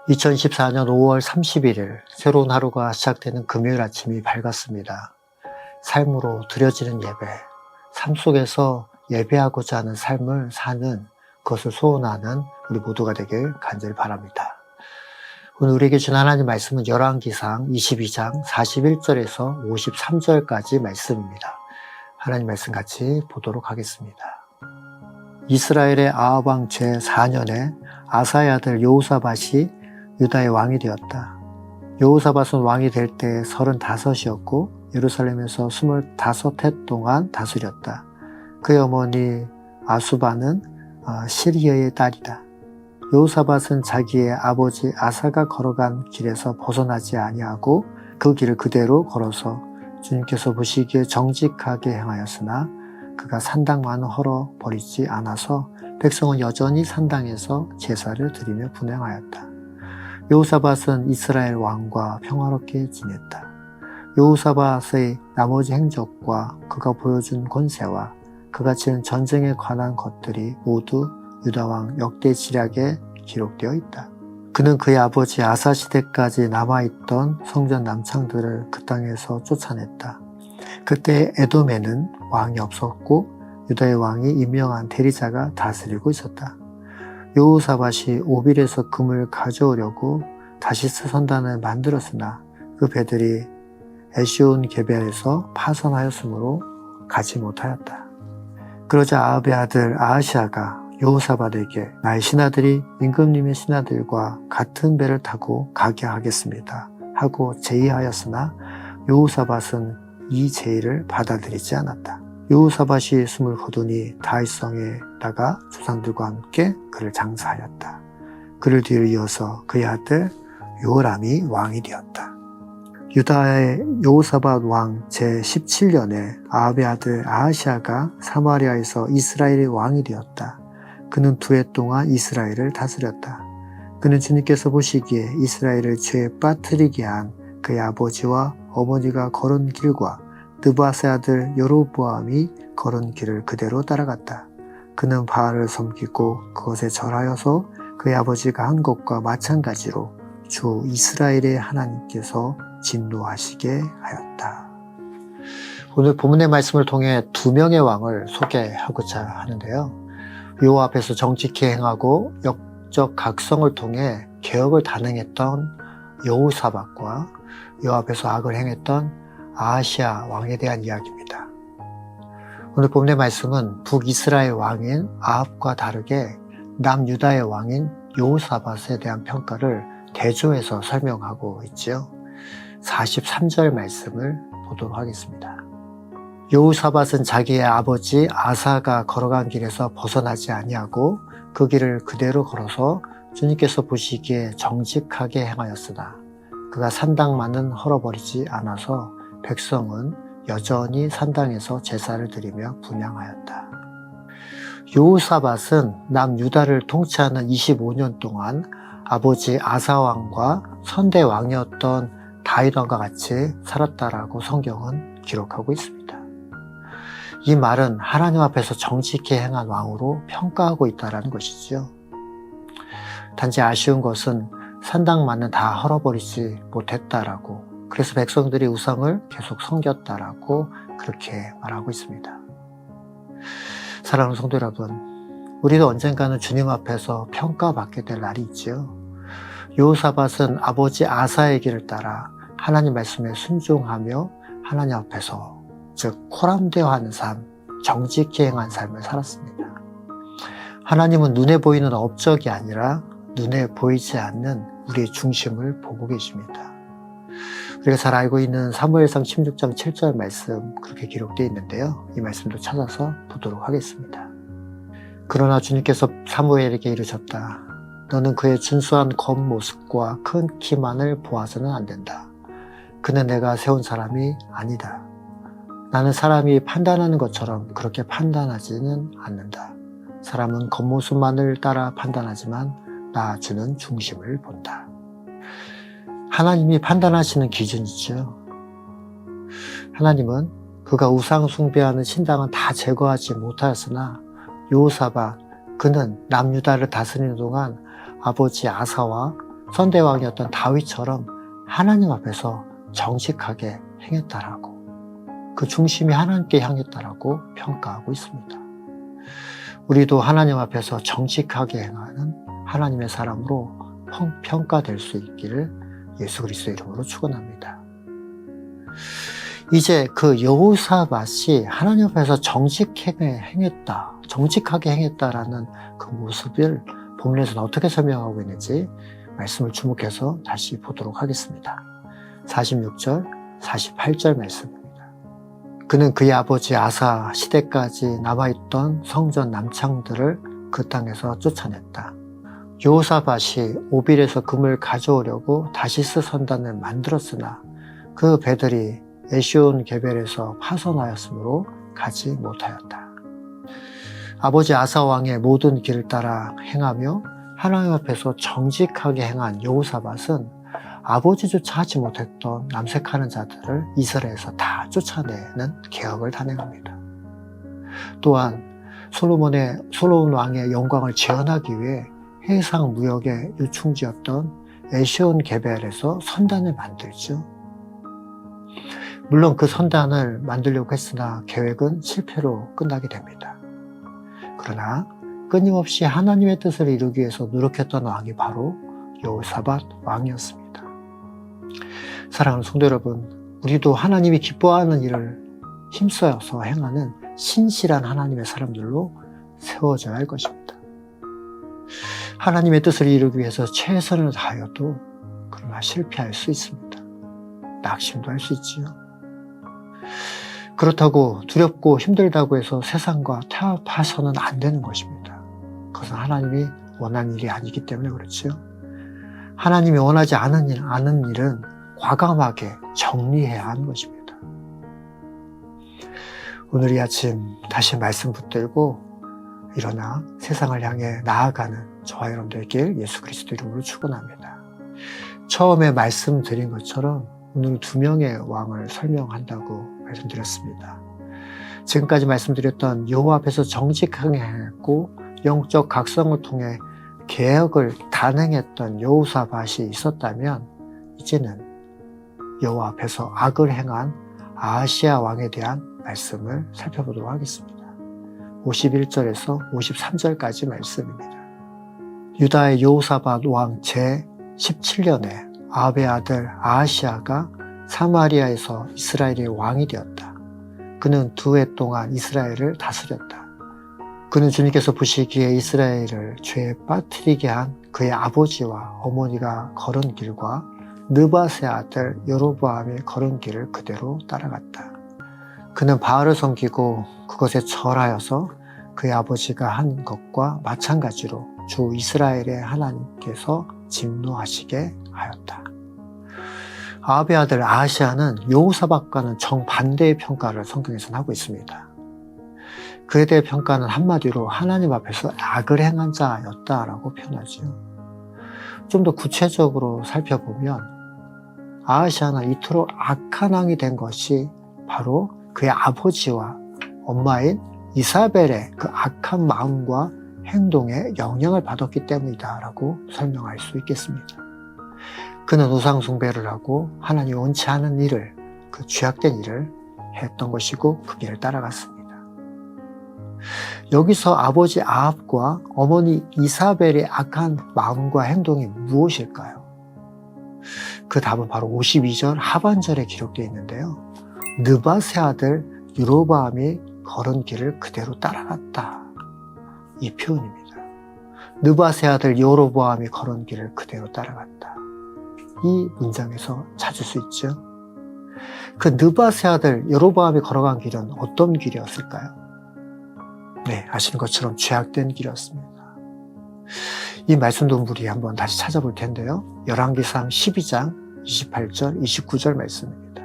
2014년 5월 31일 새로운 하루가 시작되는 금요일 아침이 밝았습니다. 삶으로 드려지는 예배, 삶 속에서 예배하고자 하는 삶을 사는 그것을 소원하는 우리 모두가 되길 간절히 바랍니다. 오늘 우리에게 준 하나님 말씀은 열왕기상 22장 41절에서 53절까지 말씀입니다. 하나님 말씀 같이 보도록 하겠습니다. 이스라엘의 아합 왕 제4년에 아사의 아들 여호사밧이 유다의 왕이 되었다. 여호사밧은 왕이 될 때 35이었고 예루살렘에서 25해 동안 다스렸다. 그의 어머니 아수바는 시리아의 딸이다. 여호사밧은 자기의 아버지 아사가 걸어간 길에서 벗어나지 아니하고 그 길을 그대로 걸어서 주님께서 보시기에 정직하게 행하였으나 그가 산당만은 헐어버리지 않아서 백성은 여전히 산당에서 제사를 드리며 분향하였다. 여호사밧은 이스라엘 왕과 평화롭게 지냈다. 여호사밧의 나머지 행적과 그가 보여준 권세와 그가 치른 전쟁에 관한 것들이 모두 유다왕 역대지략에 기록되어 있다. 그는 그의 아버지 아사 시대까지 남아있던 성전 남창들을 그 땅에서 쫓아냈다. 그때 에돔에는 왕이 없었고 유다의 왕이 임명한 대리자가 다스리고 있었다. 여호사밧이 오빌에서 금을 가져오려고 다시스 선단을 만들었으나 그 배들이 에시온 게벨에서 파선하였으므로 가지 못하였다. 그러자 아합의 아들 아하시아가 여호사밧에게 나의 신하들이 임금님의 신하들과 같은 배를 타고 가게 하겠습니다 하고 제의하였으나 여호사밧은 이 제의를 받아들이지 않았다. 여호사밧이 숨을 거두니 다윗성에다가 조상들과 함께 그를 장사하였다. 그를 뒤를 이어서 그의 아들 요람이 왕이 되었다. 유다의 여호사밧 왕 제17년에 아합의 아들 아하시아가 사마리아에서 이스라엘의 왕이 되었다. 그는 2해 동안 이스라엘을 다스렸다. 그는 주님께서 보시기에 이스라엘을 죄에 빠뜨리게 한 그의 아버지와 어머니가 걸은 길과 느바세 아들 여로보암이 걸은 길을 그대로 따라갔다. 그는 바알을 섬기고 그것에 절하여서 그의 아버지가 한 것과 마찬가지로 주 이스라엘의 하나님께서 진노하시게 하였다. 오늘 본문의 말씀을 통해 2명의 왕을 소개하고자 하는데요. 요 앞에서 정직히 행하고 역적 각성을 통해 개혁을 단행했던 여호사밧과 요 앞에서 악을 행했던 아하시아 왕에 대한 이야기입니다. 오늘 본문의 말씀은 북이스라엘 왕인 아합과 다르게 남유다의 왕인 여호사밧에 대한 평가를 대조해서 설명하고 있죠. 43절 말씀을 보도록 하겠습니다. 여호사밧은 자기의 아버지 아사가 걸어간 길에서 벗어나지 아니하고 그 길을 그대로 걸어서 주님께서 보시기에 정직하게 행하였으나 그가 산당만은 헐어버리지 않아서 백성은 여전히 산당에서 제사를 드리며 분향하였다. 여호사밧은 남유다를 통치하는 25년 동안 아버지 아사왕과 선대 왕이었던 다윗왕과 같이 살았다라고 성경은 기록하고 있습니다. 이 말은 하나님 앞에서 정직히 행한 왕으로 평가하고 있다는 것이죠. 단지 아쉬운 것은 산당만은 다 헐어버리지 못했다라고, 그래서 백성들이 우상을 계속 섬겼다라고 그렇게 말하고 있습니다. 사랑하는 성도 여러분, 우리도 언젠가는 주님 앞에서 평가받게 될 날이 있죠. 여호사밧은 아버지 아사의 길을 따라 하나님 말씀에 순종하며 하나님 앞에서, 즉 코람되어하는 삶, 정직히 행한 삶을 살았습니다. 하나님은 눈에 보이는 업적이 아니라 눈에 보이지 않는 우리의 중심을 보고 계십니다. 우리가 잘 알고 있는 사무엘상 16장 7절 말씀, 그렇게 기록되어 있는데요. 이 말씀도 찾아서 보도록 하겠습니다. 그러나 주님께서 사무엘에게 이르셨다. 너는 그의 준수한 겉모습과 큰 키만을 보아서는 안 된다. 그는 내가 세운 사람이 아니다. 나는 사람이 판단하는 것처럼 그렇게 판단하지는 않는다. 사람은 겉모습만을 따라 판단하지만 나 주는 중심을 본다. 하나님이 판단하시는 기준이죠. 하나님은 그가 우상 숭배하는 신당은 다 제거하지 못하였으나 여호사밧, 그는 남유다를 다스리는 동안 아버지 아사와 선대왕이었던 다윗처럼 하나님 앞에서 정직하게 행했다라고, 그 중심이 하나님께 향했다라고 평가하고 있습니다. 우리도 하나님 앞에서 정직하게 행하는 하나님의 사람으로 평가될 수 있기를 예수 그리스도의 이름으로 축원합니다. 이제 그 여호사밧이 하나님 앞에서 정직하게 행했다라는 그 모습을 본문에서는 어떻게 설명하고 있는지 말씀을 주목해서 다시 보도록 하겠습니다. 46절, 48절 말씀입니다. 그는 그의 아버지 아사 시대까지 남아있던 성전 남창들을 그 땅에서 쫓아냈다. 여호사밧이 오빌에서 금을 가져오려고 다시스 선단을 만들었으나 그 배들이 에시온 게벨에서 파손하였으므로 가지 못하였다. 아버지 아사 왕의 모든 길을 따라 행하며 하나님 앞에서 정직하게 행한 여호사밧은 아버지조차 하지 못했던 남색하는 자들을 이스라엘에서 다 쫓아내는 계획을 단행합니다. 또한 솔로몬 왕의 영광을 재현하기 위해 해상 무역의 요충지였던 에시온 게벨에서 선단을 만들죠. 물론 그 선단을 만들려고 했으나 계획은 실패로 끝나게 됩니다. 그러나 끊임없이 하나님의 뜻을 이루기 위해서 노력했던 왕이 바로 여호사밧 왕이었습니다. 사랑하는 성도 여러분, 우리도 하나님이 기뻐하는 일을 힘써서 행하는 신실한 하나님의 사람들로 세워져야 할 것입니다. 하나님의 뜻을 이루기 위해서 최선을 다하여도 그러나 실패할 수 있습니다. 낙심도 할 수 있지요. 그렇다고 두렵고 힘들다고 해서 세상과 타협해서는 안 되는 것입니다. 그것은 하나님이 원하는 일이 아니기 때문에 그렇죠. 하나님이 원하지 않은 일은 과감하게 정리해야 하는 것입니다. 오늘 이 아침 다시 말씀 붙들고 일어나 세상을 향해 나아가는 저와 여러분들 되길 예수 그리스도 이름으로 축원합니다. 처음에 말씀드린 것처럼 오늘 2명의 왕을 설명한다고 말씀드렸습니다. 지금까지 말씀드렸던 여호와 앞에서 정직하게 행했고 영적 각성을 통해 개혁을 단행했던 여호사밧이 있었다면 이제는 여호와 앞에서 악을 행한 아하시야 왕에 대한 말씀을 살펴보도록 하겠습니다. 51절에서 53절까지 말씀입니다. 유다의 여호사밧 왕 제17년에 아합의 아들 아하시야가 사마리아에서 이스라엘의 왕이 되었다. 그는 2해 동안 이스라엘을 다스렸다. 그는 주님께서 보시기에 이스라엘을 죄에 빠뜨리게 한 그의 아버지와 어머니가 걸은 길과 느밧의 아들 여로보암이 걸은 길을 그대로 따라갔다. 그는 바알을 섬기고 그것에 절하여서 그의 아버지가 한 것과 마찬가지로 주 이스라엘의 하나님께서 진노하시게 하였다. 아합의 아들 아하시야는 여호사밧과는 정반대의 평가를 성경에서는 하고 있습니다. 그에 대해 평가는 한마디로 하나님 앞에서 악을 행한 자였다라고 표현하죠. 좀 더 구체적으로 살펴보면 아하시야는 이토록 악한 왕이 된 것이 바로 그의 아버지와 엄마인 이사벨의 그 악한 마음과 행동에 영향을 받았기 때문이다라고 설명할 수 있겠습니다. 그는 우상 숭배를 하고 하나님이 원치 않은 일을, 그 죄악된 일을 했던 것이고 그 길을 따라갔습니다. 여기서 아버지 아합과 어머니 이사벨의 악한 마음과 행동이 무엇일까요? 그 답은 바로 52절 하반절에 기록되어 있는데요. 느밧의 아들 여로보암이 걸은 길을 그대로 따라갔다. 이 표현입니다. 느밧의 아들 여로보암이 걸은 길을 그대로 따라갔다. 이 문장에서 찾을 수 있죠. 그 느밧의 아들 여로보암이 걸어간 길은 어떤 길이었을까요? 네, 아시는 것처럼 죄악된 길이었습니다. 이 말씀도 우리 한번 다시 찾아볼 텐데요. 열왕기상 12장 28절, 29절 말씀입니다.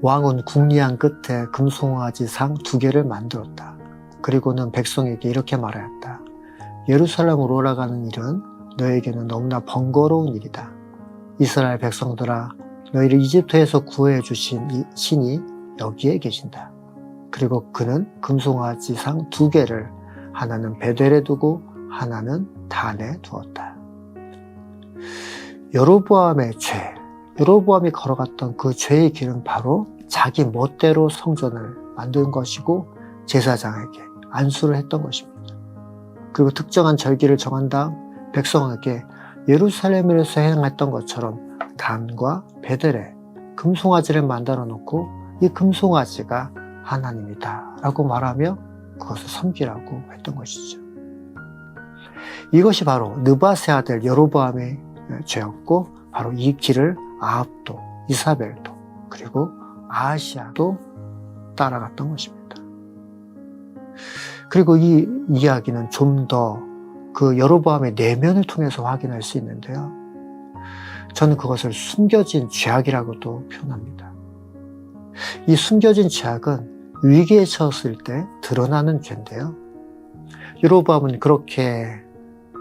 왕은 궁리한 끝에 금송아지 상 2개를 만들었다. 그리고는 백성에게 이렇게 말하였다. 예루살렘으로 올라가는 일은 너에게는 너무나 번거로운 일이다. 이스라엘 백성들아, 너희를 이집트에서 구해 주신 이 신이 여기에 계신다. 그리고 그는 금송아지 상 2개를 하나는 베델에 두고 하나는 단에 두었다. 여로보암의 죄, 여로보암이 걸어갔던 그 죄의 길은 바로 자기 멋대로 성전을 만든 것이고 제사장에게 안수를 했던 것입니다. 그리고 특정한 절기를 정한 다음 백성에게 예루살렘에서 행했던 것처럼 단과 베델에 금송아지를 만들어 놓고 이 금송아지가 하나님이다 라고 말하며 그것을 섬기라고 했던 것이죠. 이것이 바로 느바세 아들 여로보암의 죄였고 바로 이 길을 아합도, 이사벨도 그리고 아하시아도 따라갔던 것입니다. 그리고 이 이야기는 좀 더 그 여로보암의 내면을 통해서 확인할 수 있는데요. 저는 그것을 숨겨진 죄악이라고도 표현합니다. 이 숨겨진 죄악은 위기에 처했을 때 드러나는 죄인데요. 여로보암은 그렇게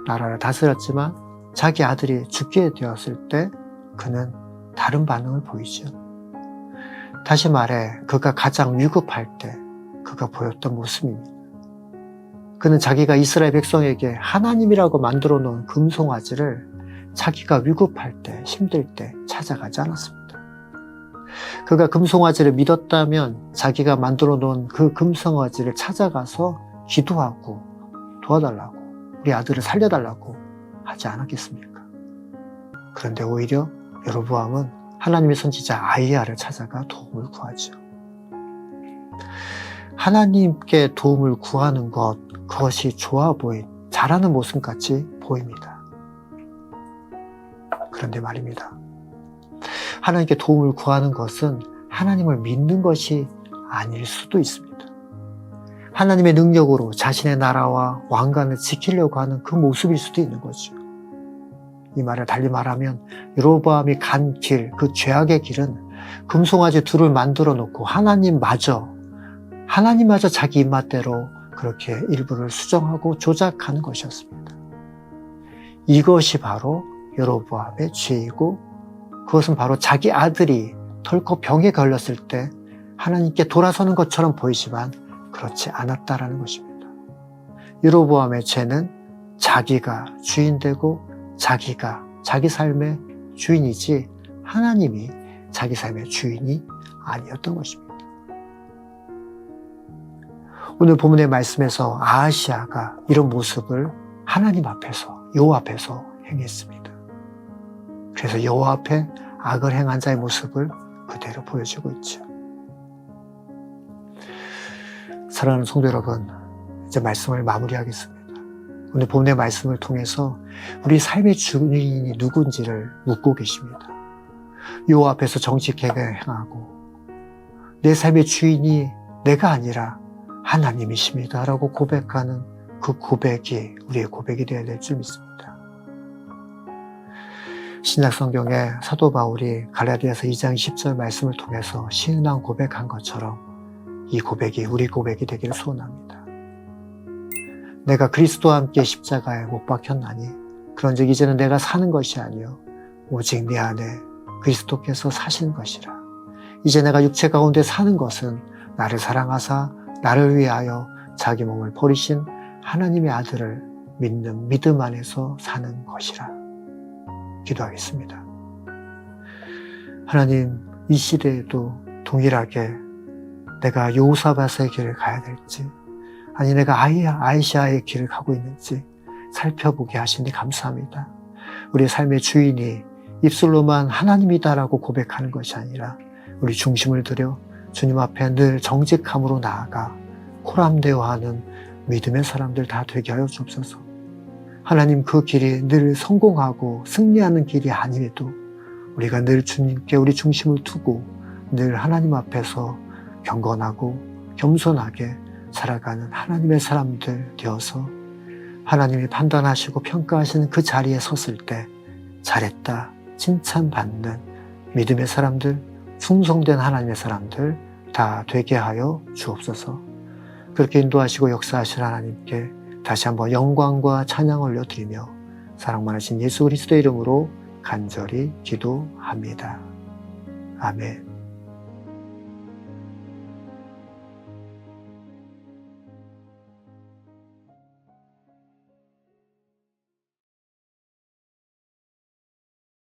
나라를 다스렸지만 자기 아들이 죽게 되었을 때 그는 다른 반응을 보이죠. 다시 말해 그가 가장 위급할 때 그가 보였던 모습입니다. 그는 자기가 이스라엘 백성에게 하나님이라고 만들어 놓은 금송아지를 자기가 위급할 때, 힘들 때 찾아가지 않았습니다. 그가 금송아지를 믿었다면 자기가 만들어 놓은 그 금송아지를 찾아가서 기도하고 도와달라고, 우리 아들을 살려달라고 하지 않았겠습니까? 그런데 오히려 여로보암은 하나님의 선지자 아히야를 찾아가 도움을 구하죠. 하나님께 도움을 구하는 것, 그것이 좋아 보인, 잘하는 모습같이 보입니다. 그런데 말입니다. 하나님께 도움을 구하는 것은 하나님을 믿는 것이 아닐 수도 있습니다. 하나님의 능력으로 자신의 나라와 왕관을 지키려고 하는 그 모습일 수도 있는 거죠. 이 말을 달리 말하면 여로보암이 간 길, 그 죄악의 길은 금송아지 둘을 만들어 놓고 하나님마저 자기 입맛대로 그렇게 일부를 수정하고 조작하는 것이었습니다. 이것이 바로 여로보암의 죄이고 그것은 바로 자기 아들이 덜컥 병에 걸렸을 때 하나님께 돌아서는 것처럼 보이지만 그렇지 않았다라는 것입니다. 여로보암의 죄는 자기가 주인되고 자기가 자기 삶의 주인이지 하나님이 자기 삶의 주인이 아니었던 것입니다. 오늘 본문의 말씀에서 아하시아가 이런 모습을 하나님 앞에서, 여호와 앞에서 행했습니다. 그래서 여호와 앞에 악을 행한 자의 모습을 그대로 보여주고 있죠. 사랑하는 성도 여러분, 이제 말씀을 마무리하겠습니다. 오늘 본문의 말씀을 통해서 우리 삶의 주인이 누군지를 묻고 계십니다. 여호와 앞에서 정직하게 행하고 내 삶의 주인이 내가 아니라 하나님이십니다 라고 고백하는 그 고백이 우리의 고백이 되어야 될 줄 믿습니다. 신약성경에 사도 바울이 갈라디아서 2장 10절 말씀을 통해서 신앙 고백한 것처럼 이 고백이 우리 고백이 되기를 소원합니다. 내가 그리스도와 함께 십자가에 못 박혔나니 그런즉 이제는 내가 사는 것이 아니요 오직 내 안에 그리스도께서 사시는 것이라. 이제 내가 육체 가운데 사는 것은 나를 사랑하사 나를 위하여 자기 몸을 버리신 하나님의 아들을 믿는 믿음 안에서 사는 것이라. 기도하겠습니다. 하나님, 이 시대에도 동일하게 내가 여호사밧의 길을 가야 될지 아니 내가 아히시아의 길을 가고 있는지 살펴보게 하시니 감사합니다. 우리의 삶의 주인이 입술로만 하나님이다라고 고백하는 것이 아니라 우리 중심을 들여 주님 앞에 늘 정직함으로 나아가 코람되어하는 믿음의 사람들 다 되게 하여 주옵소서. 하나님, 그 길이 늘 성공하고 승리하는 길이 아니래도 우리가 늘 주님께 우리 중심을 두고 늘 하나님 앞에서 경건하고 겸손하게 살아가는 하나님의 사람들 되어서 하나님이 판단하시고 평가하시는 그 자리에 섰을 때 잘했다 칭찬받는 믿음의 사람들, 충성된 하나님의 사람들 다 되게 하여 주옵소서. 그렇게 인도하시고 역사하실 하나님께 다시 한번 영광과 찬양을 올려드리며 사랑 많으신 예수 그리스도의 이름으로 간절히 기도합니다. 아멘.